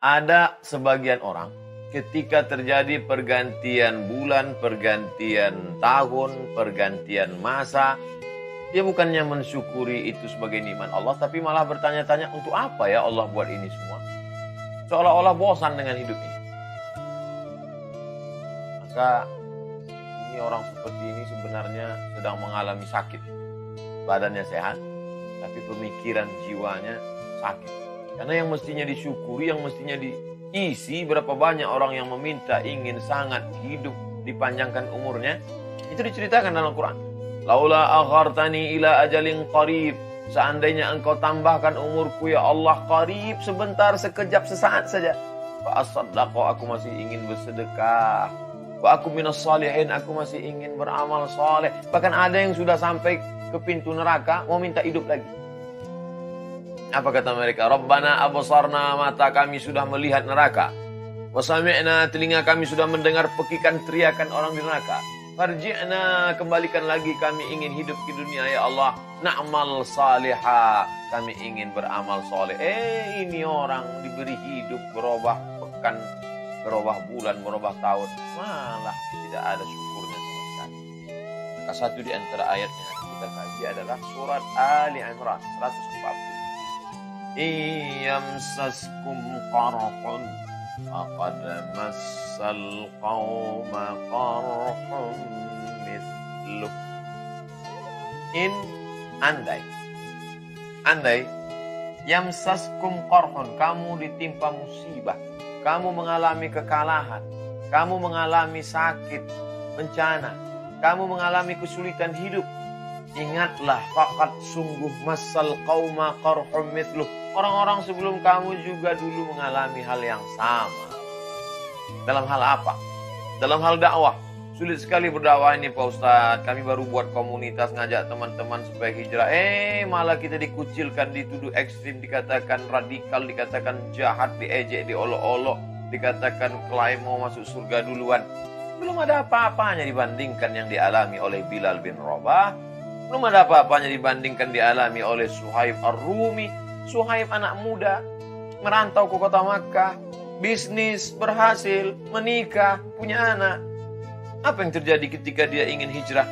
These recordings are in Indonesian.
Ada sebagian orang ketika terjadi pergantian bulan, pergantian tahun, pergantian masa, dia bukannya mensyukuri itu sebagai nikmat Allah, tapi malah bertanya-tanya, untuk apa ya Allah buat ini semua? Seolah-olah bosan dengan hidup ini. Maka ini orang seperti ini sebenarnya sedang mengalami sakit. Badannya sehat, tapi pemikiran jiwanya sakit. Karena yang mestinya disyukuri, yang mestinya diisi, berapa banyak orang yang meminta ingin sangat hidup, dipanjangkan umurnya, itu diceritakan dalam Quran. Laula akhartani ila ajalin qarib, seandainya engkau tambahkan umurku ya Allah qarib, sebentar, sekejap, sesaat saja. Fa asaddaqu, aku masih ingin bersedekah. Wa aku minas salihin, aku masih ingin beramal saleh. Bahkan ada yang sudah sampai ke pintu neraka mau minta hidup lagi. Apa kata mereka? Rabbana absarna, mata kami sudah melihat neraka. Wa sami'na, telinga kami sudah mendengar pekikan teriakan orang di neraka. Farji'na, kembalikan lagi, kami ingin hidup di dunia ya Allah. Na'mal salihah, kami ingin beramal soleh. Ini orang diberi hidup, berubah pekan, berubah bulan, berubah tahun, malah tidak ada syukurnya sama sekali. Maka satu di antara ayatnya kita kaji adalah surat Ali Imran 140. Iyamsaskum qarhun faqad massal qawma qarhun mithluh. Andai yamsaskum qarhun, kamu ditimpa musibah, kamu mengalami kekalahan, kamu mengalami sakit, bencana, kamu mengalami kesulitan hidup, ingatlah, faqad sungguh massal qauma qarhum mithluh, orang-orang sebelum kamu juga dulu mengalami hal yang sama. Dalam hal apa? Dalam hal dakwah. Sulit sekali berdakwah ini Pak Ustadz. Kami baru buat komunitas, ngajak teman-teman supaya hijrah. Malah kita dikucilkan, dituduh ekstrim, dikatakan radikal, dikatakan jahat, diejek, diolok-olok, dikatakan klaim mau masuk surga duluan. Belum ada apa-apanya dibandingkan yang dialami oleh Bilal bin Rabah. Belum ada apa-apanya dibandingkan dialami oleh Suhaib Ar-Rumi. Suhaib anak muda, merantau ke kota Makkah, bisnis, berhasil, menikah, punya anak. Apa yang terjadi ketika dia ingin hijrah?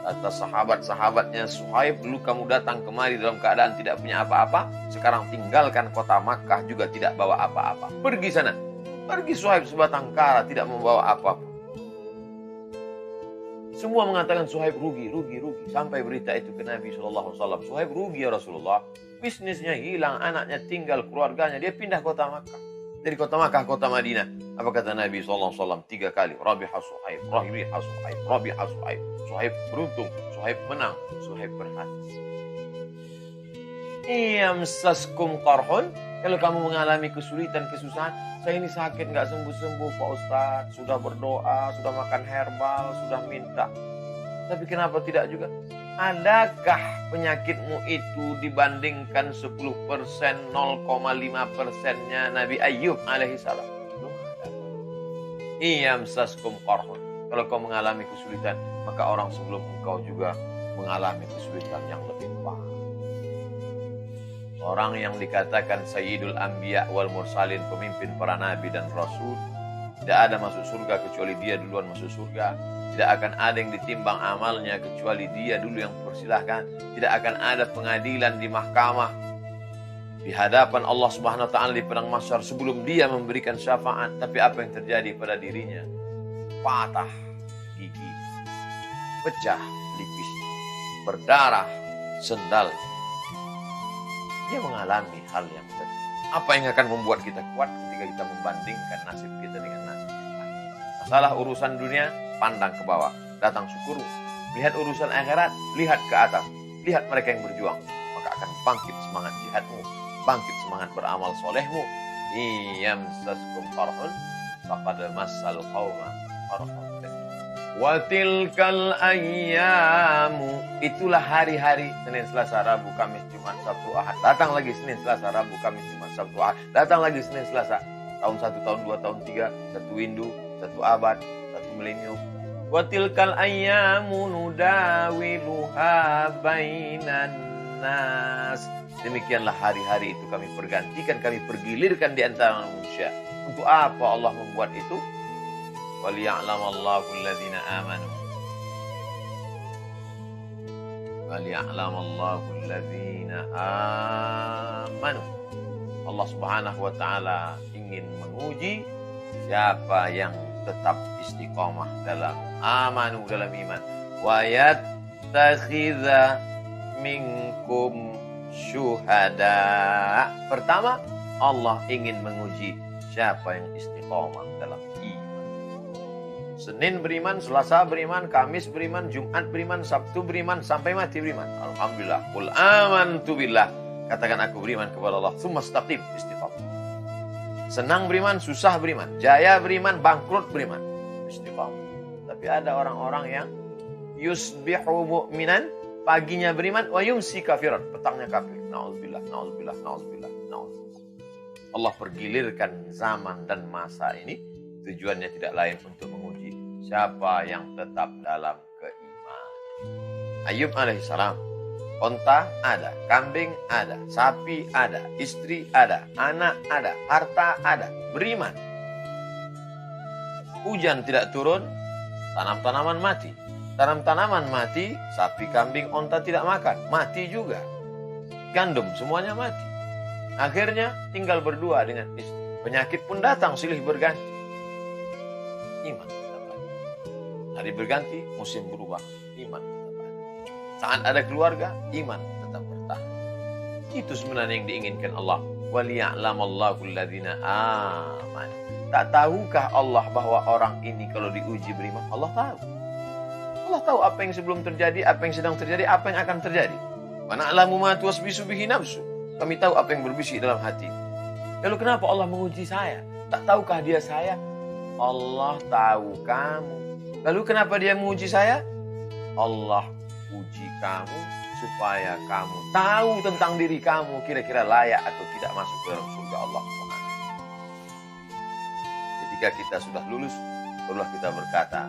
Kata sahabat-sahabatnya, Suhaib, dulu kamu datang kemari dalam keadaan tidak punya apa-apa, sekarang tinggalkan kota Makkah juga tidak bawa apa-apa. Pergi sana. Pergi Suhaib sebatang kara, tidak membawa apa-apa. Semua mengatakan Suhaib rugi. Sampai berita itu ke Nabi SAW. Suhaib rugi ya Rasulullah. Bisnisnya hilang, anaknya tinggal, keluarganya. Dia pindah kota Makkah. Dari kota Makkah, kota Madinah. Apa kata Nabi SAW? 3 kali. Rabiha Suhaib, Rabiha Suhaib, Rabiha Suhaib. Suhaib beruntung, Suhaib menang, Suhaib berhasil. Iyamsaskum qarhun. Kalau kamu mengalami kesulitan, kesusahan, saya ini sakit nggak sembuh-sembuh Pak Ustadz, sudah berdoa, sudah makan herbal, sudah minta. Tapi kenapa tidak juga? Adakah penyakitmu itu dibandingkan 10%, 0,5%-nya Nabi Ayyub alaihissalam? Belum ada. Iyamsaskum qarhun. Kalau kau mengalami kesulitan, maka orang sebelum engkau juga mengalami kesulitan yang lebih parah. Orang yang dikatakan Sayyidul Anbiya wal Mursalin, pemimpin para nabi dan rasul, tidak ada masuk surga kecuali dia duluan masuk surga. Tidak akan ada yang ditimbang amalnya kecuali dia dulu yang persilahkan. Tidak akan ada pengadilan di mahkamah di hadapan Allah Subhanahu wa taala di padang mahsyar sebelum dia memberikan syafaat. Tapi apa yang terjadi pada dirinya? Patah gigi, pecah pelipis, berdarah sendal. Dia mengalami hal yang berat. Apa yang akan membuat kita kuat ketika kita membandingkan nasib kita dengan nasib yang lain? Masalah urusan dunia, pandang ke bawah, datang syukur. Lihat urusan akhirat, lihat ke atas. Lihat mereka yang berjuang, maka akan bangkit semangat jihadmu, bangkit semangat beramal solehmu. Iyamsaskum qarhun faqad massal qauma qarhun. Wa tilkal ayyamu, itulah hari-hari Senin, Selasa, Rabu, Kamis, Jumat, Sabtu, Ahad. Datang lagi Senin, Selasa, Rabu, Kamis, Jumat, Sabtu, Ahad. Datang lagi Senin, Selasa. Tahun 1, tahun 2, tahun 3, 1 windu, 1 abad, 1 milenium. Wa tilkal ayyamu nudawiluha bainan nas. Demikianlah hari-hari itu kami pergantikan, kami pergilirkan di antara manusia. Untuk apa Allah membuat itu? وَلِيَعْلَمَ الَّذِينَ آمَنُوا وَلِيَعْلَمَ الَّذِينَ آمَنُوا. Allah Subhanahu wa taala ingin menguji siapa yang tetap istiqomah dalam amanu, dalam iman. Wa yattakhidha minkum syuhada. Pertama, Allah ingin menguji siapa yang istiqomah dalam iman. Senin beriman, Selasa beriman, Kamis beriman, Jumat beriman, Sabtu beriman, sampai mati beriman. Alhamdulillah. Qul amantu billah. Katakan aku beriman kepada Allah. Tsumma istaqim, istiqamah. Senang beriman, susah beriman, jaya beriman, bangkrut beriman, istiqamah. Tapi ada orang-orang yang yusbihu mu'minan, paginya beriman, wa yumsi kafiran, petangnya kafir. Nauzubillah, nauzubillah, nauzubillah, nauzubillah. Allah pergilirkan zaman dan masa ini tujuannya tidak lain untuk menguji siapa yang tetap dalam keimanan. Ayub alaihissalam, onta ada, kambing ada, sapi ada, istri ada, anak ada, harta ada, beriman. Hujan tidak turun, tanam-tanaman mati. Tanam-tanaman mati, sapi, kambing, onta tidak makan, mati juga. Gandum semuanya mati. Akhirnya tinggal berdua dengan istri. Penyakit pun datang silih berganti. Iman tetap ada. Hari berganti, musim berubah, iman tetap ada. Saat ada keluarga, iman tetap bertahan. Itu sebenarnya yang diinginkan Allah. وَلِيَعْلَمَ الَّذِينَ آمَنُوا. Tak tahukah Allah bahwa orang ini kalau diuji beriman? Allah tahu. Allah tahu apa yang sebelum terjadi, apa yang sedang terjadi, apa yang akan terjadi. Wa na'lamu ma tuwaswisu bihi nafsu. Kami tahu apa yang berbisik dalam hati. Lalu kenapa Allah menguji saya? Tak tahukah dia saya? Allah tahu kamu. Lalu kenapa dia menguji saya? Allah uji kamu supaya kamu tahu tentang diri kamu, kira-kira layak atau tidak masuk ke dalam surga Allah Subhanahu. Ketika kita sudah lulus, barulah kita berkata,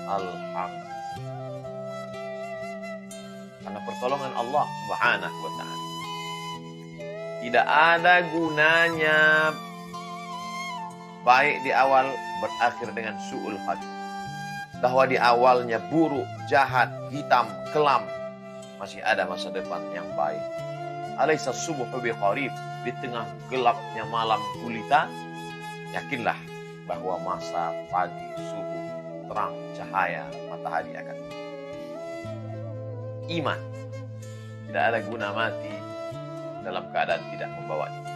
Alhamdulillah. Karena pertolongan Allah Subhanahu wa ta'ala. Tidak ada gunanya baik di awal berakhir dengan su'ul khatimah. Bahwa di awalnya buruk, jahat, hitam, kelam, masih ada masa depan yang baik. Alaysa subuhu biqarib, di tengah gelapnya malam gulita, yakinlah bahwa masa pagi, subuh, terang, cahaya, matahari akan. Iman. Tidak ada guna mati dalam keadaan tidak membawa iman.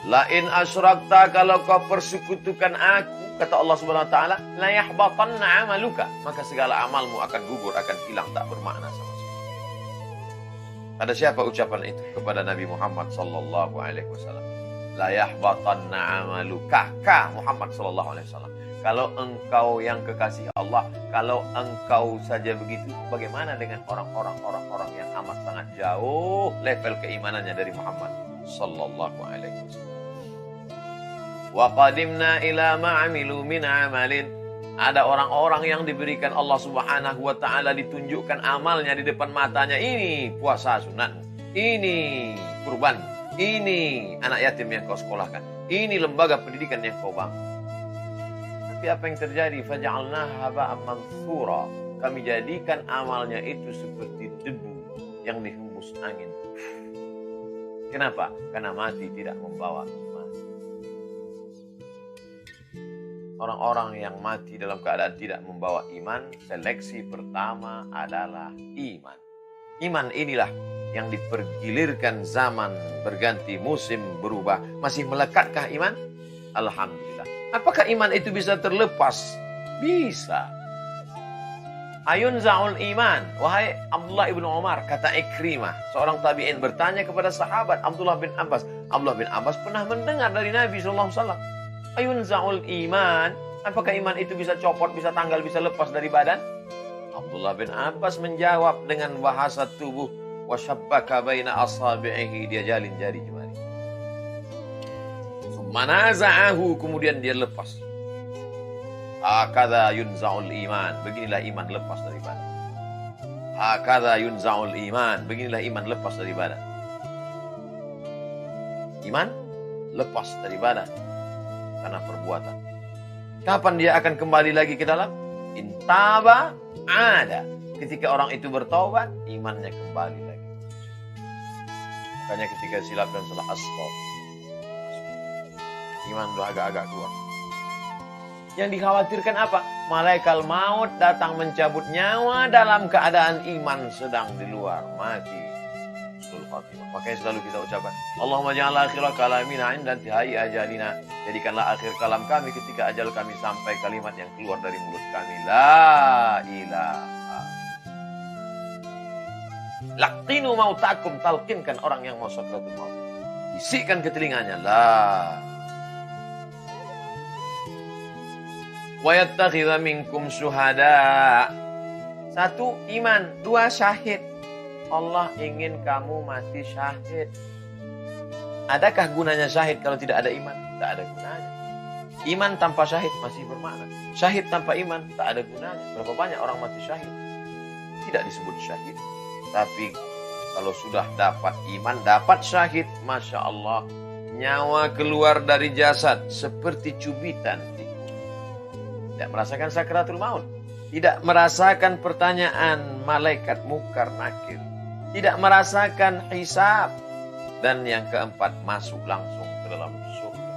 Lain asyrakta, kalau kau persekutukan aku, kata Allah Subhanahu wa taala, la yahbatanna amaluka, maka segala amalmu akan gugur, akan hilang, tak bermakna sama sekali. Ada siapa ucapan itu? Kepada Nabi Muhammad sallallahu alaihi wasallam. La yahbatanna amaluka, ka Muhammad sallallahu alaihi wasallam. Kalau engkau yang kekasih Allah, kalau engkau saja begitu, bagaimana dengan orang-orang yang amat sangat jauh level keimanannya dari Muhammad sallallahu alaihi wasallam. Wa qadimna ila ma 'amilu min 'amalin. Ada orang-orang yang diberikan Allah Subhanahu wa taala, ditunjukkan amalnya di depan matanya. Ini puasa sunat, ini kurban, ini anak yatim yang kau sekolahkan, ini lembaga pendidikan yang kau bangun. Tapi apa yang terjadi? Faja'alnaha haba'an manthura. Kami jadikan amalnya itu seperti debu yang dihembus angin. Kenapa? Karena mati tidak membawa iman. Orang-orang yang mati dalam keadaan tidak membawa iman, seleksi pertama adalah iman. Iman inilah yang dipergilirkan zaman berganti, musim berubah. Masih melekatkah iman? Alhamdulillah. Apakah iman itu bisa terlepas? Bisa. Ayun za'ul iman. Wahai Abdullah ibn Umar, kata Ikrimah, seorang tabi'in bertanya kepada sahabat Abdullah bin Abbas. Abdullah bin Abbas pernah mendengar dari Nabi SAW. Ayun za'ul iman. Apakah iman itu bisa copot, bisa tanggal, bisa lepas dari badan? Abdullah bin Abbas menjawab dengan bahasa tubuh. Wasyabbaka baina asabi'ihi. Dia jalin jari jemari. Manaza'ahu, kemudian dia lepas. Hakadha yunza'ul iman. Beginilah iman lepas dari badan. Hakadha yunza'ul iman. Beginilah iman lepas dari badan. iman lepas dari badan karena perbuatan. Kapan dia akan kembali lagi ke dalam? Intaba ada. Ketika orang itu bertobat, imannya kembali lagi. Makanya ketika silap dan salah astagfirullah, iman udah agak-agak keluar. Yang dikhawatirkan apa? Malaikat maut datang mencabut nyawa dalam keadaan iman sedang di luar, mati. Makanya selalu kita ucapkan, Allahumma ja'al akhir kalamina inda intihai ajalina. Jadikanlah akhir kalam kami ketika ajal kami sampai kalimat yang keluar dari mulut kami. La ilaha. Laqinu mautakum, talqinkan orang yang mau sakratul maut. Bisikkan ke telinganya, la. Wa yattakhidha minkum syuhada. 1, iman. 2, syahid. Allah ingin kamu mati syahid. Adakah gunanya syahid kalau tidak ada iman? Tak ada gunanya. Iman tanpa syahid masih bermakna. Syahid tanpa iman tak ada gunanya. Berapa banyak orang mati syahid? Tidak disebut syahid. Tapi kalau sudah dapat iman, dapat syahid, Masya Allah, nyawa keluar dari jasad seperti cubitan. Tidak merasakan sakratul maut. Tidak merasakan pertanyaan malaikat mungkar nakir. Tidak merasakan hisab. Dan yang keempat, masuk langsung ke dalam surga.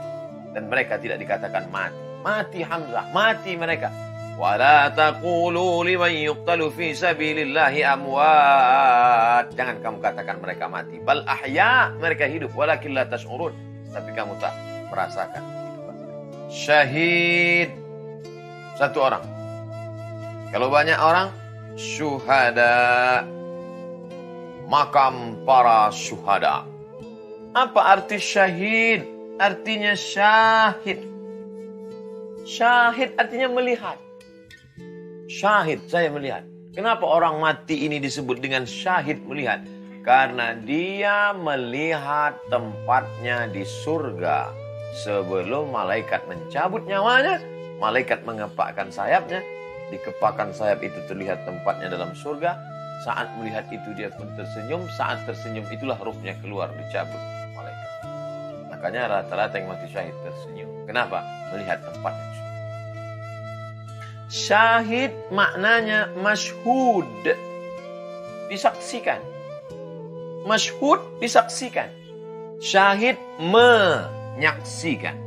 Dan mereka tidak dikatakan mati. Mati Hamzah, mati mereka. Wala taqulu liman yuqtalu fi sabilillahi amwat. Jangan kamu katakan mereka mati. Bal ahya, mereka hidup. Walakin la tash'urun. Tapi kamu tak merasakan kehidupan mereka. Syahid. 1 orang. Kalau banyak orang, syuhada. Makam para syuhada. Apa arti syahid? Artinya syahid. Syahid artinya melihat. Syahid, saya melihat. Kenapa orang mati ini disebut dengan syahid melihat? Karena dia melihat tempatnya di surga. Sebelum malaikat mencabut nyawanya, malaikat mengepakkan sayapnya. Dikepakan sayap itu terlihat tempatnya dalam surga. Saat melihat itu dia pun tersenyum. Saat tersenyum itulah ruhnya keluar dicabut malaikat. Makanya rata-rata yang mati syahid tersenyum. Kenapa? Melihat tempatnya. Syahid maknanya masyhud. Disaksikan. Masyhud disaksikan. Syahid menyaksikan.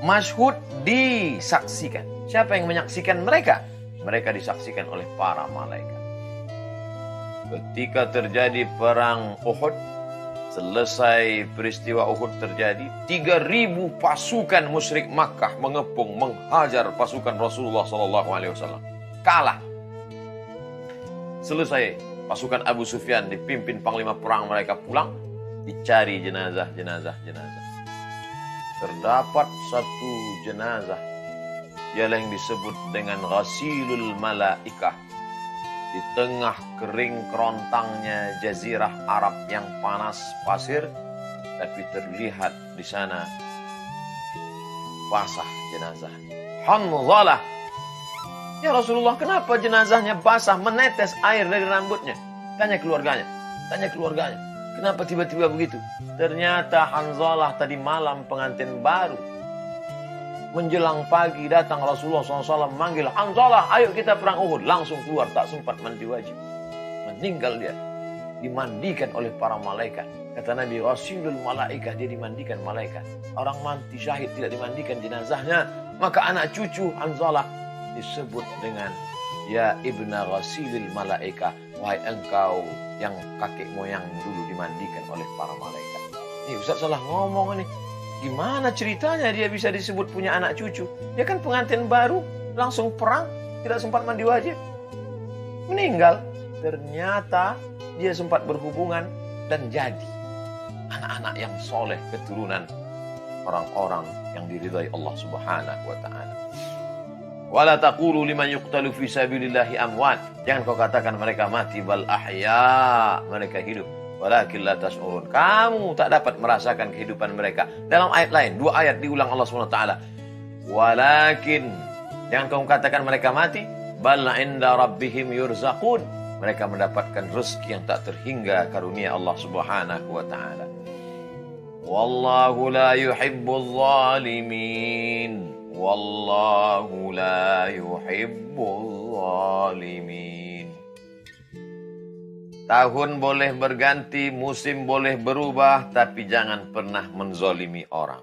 Masyhud disaksikan. Siapa yang menyaksikan mereka? Mereka disaksikan oleh para malaikat. Ketika terjadi perang Uhud, selesai peristiwa Uhud terjadi, 3.000 pasukan musyrik Makkah mengepung, menghajar pasukan Rasulullah SAW. Kalah. Selesai, pasukan Abu Sufyan dipimpin panglima perang mereka pulang, dicari jenazah. Terdapat 1 jenazah, ialah yang disebut dengan Ghasilul Malaikah. Di tengah kering kerontangnya jazirah Arab yang panas pasir, tapi terlihat di sana basah jenazah. Hanzalah. Ya Rasulullah, kenapa jenazahnya basah, menetes air dari rambutnya? Tanya keluarganya. Kenapa tiba-tiba begitu? Ternyata Hanzalah tadi malam pengantin baru. Menjelang pagi datang Rasulullah SAW memanggil, Hanzalah, ayo kita perang Uhud. Langsung keluar, tak sempat mandi wajib. Meninggal dia. Dimandikan oleh para malaikat. Kata Nabi, Rasulul Malaikah, dia dimandikan malaikat. Orang mati syahid tidak dimandikan jenazahnya. Maka anak cucu Hanzalah disebut dengan, Ya ibna Rasulul Malaikah. Wahai engkau yang kakek moyang dulu dimandikan oleh para malaikat. Ustaz salah ngomong ini. Gimana ceritanya dia bisa disebut punya anak cucu? Dia kan pengantin baru, langsung perang, tidak sempat mandi wajib. Meninggal. Ternyata dia sempat berhubungan dan jadi anak-anak yang soleh, keturunan orang-orang yang diridhai Allah Subhanahu wa ta'ala. Wala taqulu liman yuqtalu fi sabilillahi amwat. Jangan kau katakan mereka mati, bal ahya, mereka hidup. Walakin la tash'urun. Kamu tak dapat merasakan kehidupan mereka. Dalam ayat lain, 2 ayat diulang Allah SWT. Walakin, jangan kamu katakan mereka mati. Bal inda rabbihim yurzaqun. Mereka mendapatkan rezeki yang tak terhingga karunia Allah Subhanahu wa ta'ala. Wallahu la yuhibbul zalimin. Wallahu la yuhibbul zalimin. Tahun boleh berganti, musim boleh berubah, tapi jangan pernah menzolimi orang.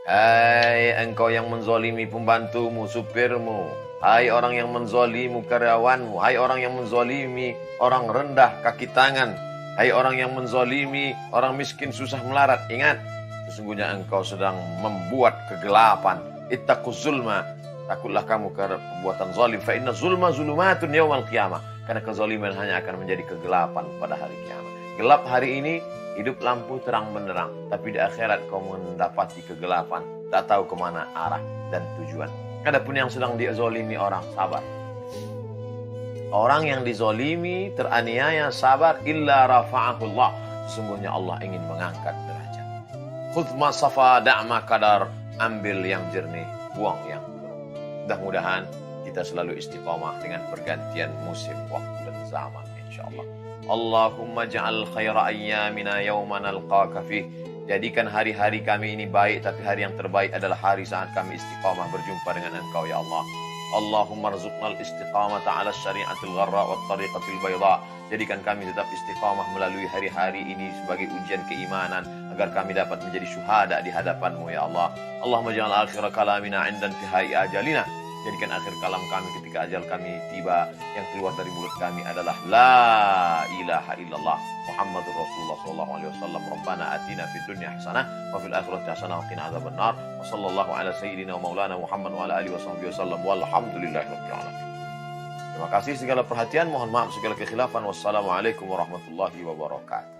Hai engkau yang menzolimi pembantumu, supirmu. Hai orang yang menzolimi karyawanmu. Hai orang yang menzolimi orang rendah kaki tangan. Hai orang yang menzolimi orang miskin susah melarat. Ingat, sesungguhnya engkau sedang membuat kegelapan. Ittaquz zulma. Takutlah kamu karena perbuatan zalim. Fa inna zulma zulumatun yaumal qiyamah. Karena kezaliman hanya akan menjadi kegelapan pada hari kiamat. Gelap hari ini, hidup lampu terang benderang. Tapi di akhirat kau mendapati kegelapan. Tak tahu kemana arah dan tujuan. Adapun yang sedang dizolimi orang, sabar. Orang yang dizolimi, teraniaya, sabar. Illa rafa'ahullah. Sesungguhnya Allah ingin mengangkat derajat. Khudh ma safa da'ma kadar. Ambil yang jernih, buang yang keruh. Mudah-mudahan kita selalu istiqamah dengan pergantian musim, waktu dan zaman, insyaallah. Allahumma ja'al khaira ayyamina yawma nalqaka fih. Jadikan hari-hari kami ini baik, tapi hari yang terbaik adalah hari saat kami istiqamah berjumpa dengan Engkau ya Allah. Allahumma rzuqnal istiqamata ala syari'atil gharra wat tariqatil bayda. Jadikan kami tetap istiqamah melalui hari-hari ini sebagai ujian keimanan agar kami dapat menjadi syuhada di hadapan-Mu ya Allah. Allahumma ja'al akhir kalamina 'inda intihai ajalina. Jadikan akhir kalam kami ketika ajal kami tiba, yang keluar dari mulut kami adalah La ilaha illallah Muhammadur Rasulullah sallallahu alaihi wasallam. Rabbana atina fid dunya hasanah wa fil akhirati hasanah wa qina adzabannar. Wa sallallahu ala sayyidina wa maulana Muhammad wa ala alihi washabbihi wasallam. Walhamdulillahirabbil alamin. Terima kasih segala perhatian, mohon maaf segala kekhilafan. Wassalamualaikum warahmatullahi wabarakatuh.